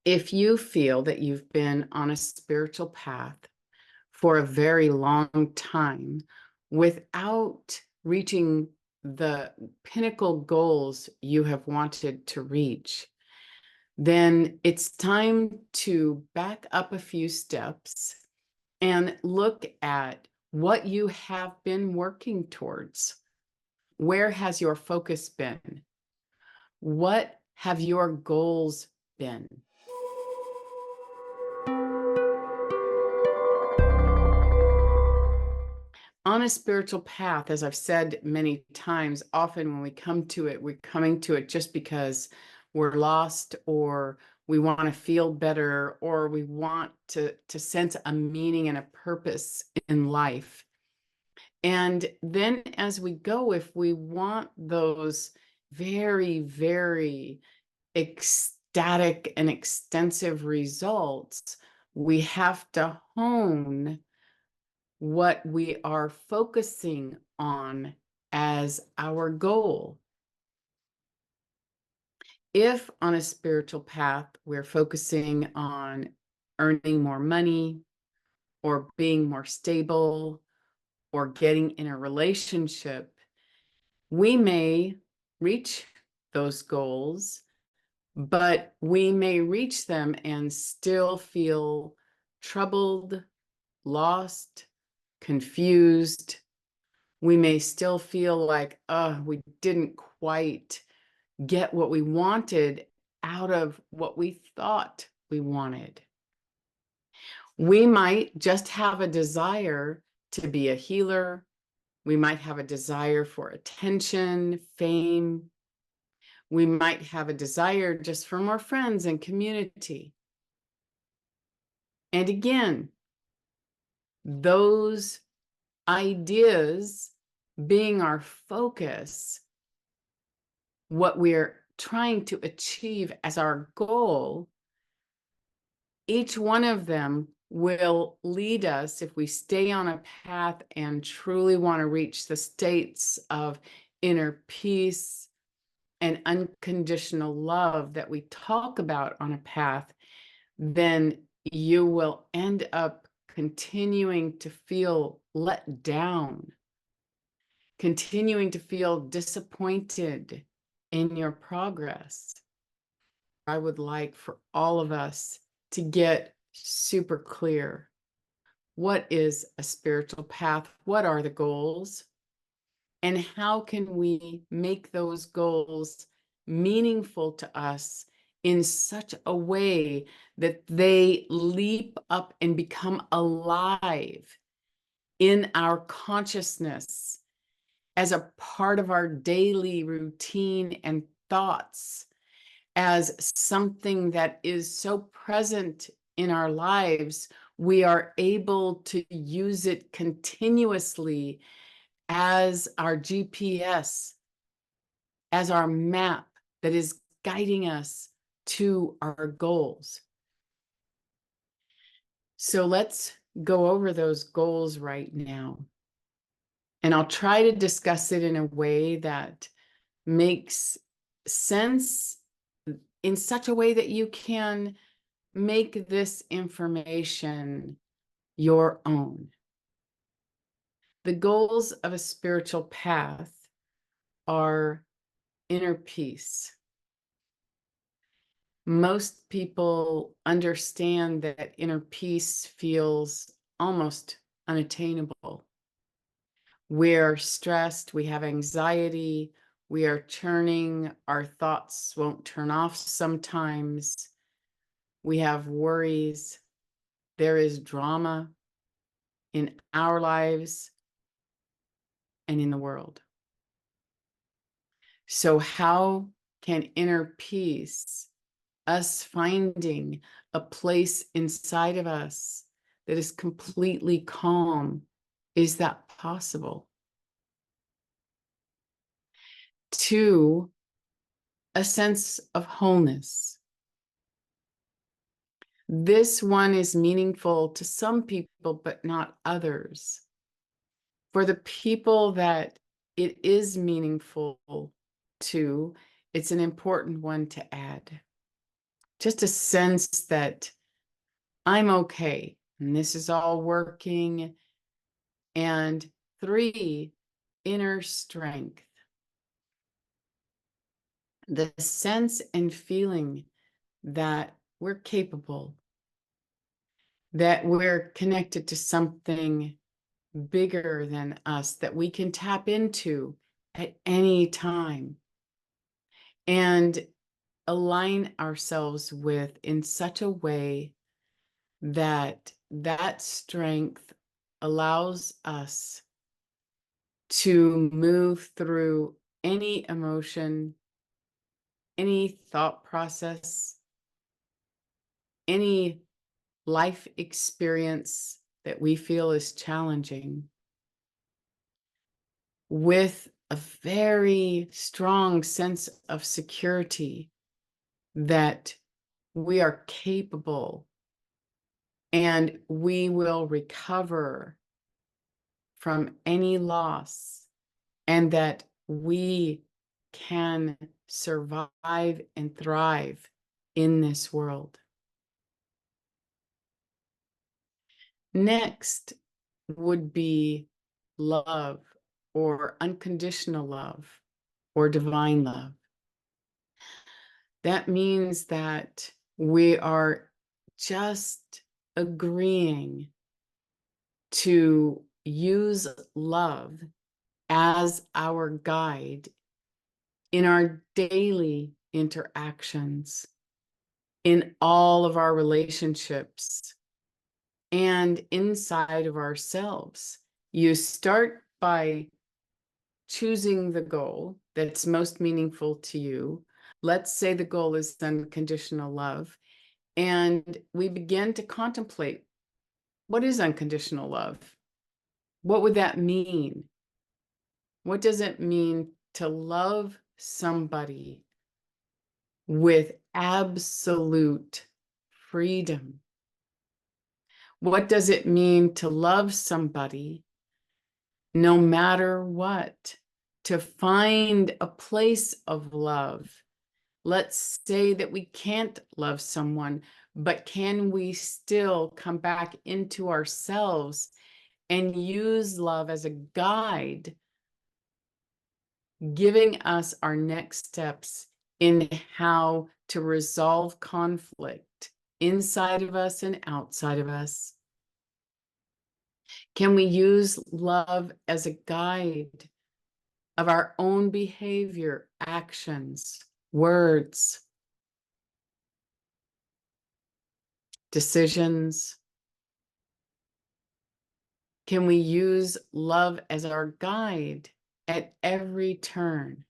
If you feel that you've been on a spiritual path for a very long time without reaching the pinnacle goals you have wanted to reach, then it's time to back up a few steps and look at what you have been working towards. Where has your focus been? What have your goals been? On a spiritual path, as I've said many times, often when we come to it, we're coming to it just because we're lost, or we want to feel better, or we want to sense a meaning and a purpose in life. And then as we go, if we want those very, very ecstatic and extensive results, we have to hone what we are focusing on as our goal. If on a spiritual path, we're focusing on earning more money, or being more stable, or getting in a relationship, we may reach those goals, but we may reach them and still feel troubled, lost, confused. We may still feel like, we didn't quite get what we wanted out of what we thought we wanted. We might just have a desire to be a healer. We might have a desire for attention, fame. We might have a desire just for more friends and community. And again, those ideas being our focus, what we're trying to achieve as our goal, each one of them will lead us, if we stay on a path and truly want to reach the states of inner peace and unconditional love that we talk about on a path, then you will end up continuing to feel let down, continuing to feel disappointed in your progress. I would like for all of us to get super clear. What is a spiritual path? What are the goals? And how can we make those goals meaningful to us in such a way that they leap up and become alive in our consciousness as a part of our daily routine and thoughts, as something that is so present in our lives, we are able to use it continuously as our GPS, as our map that is guiding us to our goals. So let's go over those goals right now. And I'll try to discuss it in a way that makes sense, in such a way that you can make this information your own. The goals of a spiritual path are inner peace. Most people understand that inner peace feels almost unattainable. We're stressed, we have anxiety, we are churning, our thoughts won't turn off sometimes. We have worries. There is drama in our lives and in the world. So how can inner peace, us finding a place inside of us that is completely calm, is that possible? 2, a sense of wholeness. This one is meaningful to some people, but not others. For the people that it is meaningful to, it's an important one to add. just a sense that I'm okay and this is all working. And 3, inner strength. The sense and feeling that we're capable, that we're connected to something bigger than us that we can tap into at any time and align ourselves with in such a way that that strength allows us to move through any emotion, any thought process, any life experience that we feel is challenging with a very strong sense of security that we are capable and we will recover from any loss, and that we can survive and thrive in this world. Next would be love, or unconditional love, or divine love. That means that we are just agreeing to use love as our guide in our daily interactions, in all of our relationships, and inside of ourselves. You start by choosing the goal that's most meaningful to you. Let's say the goal is unconditional love. And we begin to contemplate, what is unconditional love? What would that mean? What does it mean to love somebody with absolute freedom? What does it mean to love somebody no matter what? To find a place of love. Let's say that we can't love someone, but can we still come back into ourselves and use love as a guide, giving us our next steps in how to resolve conflict inside of us and outside of us? Can we use love as a guide of our own behavior, actions, words, decisions? Can we use love as our guide at every turn?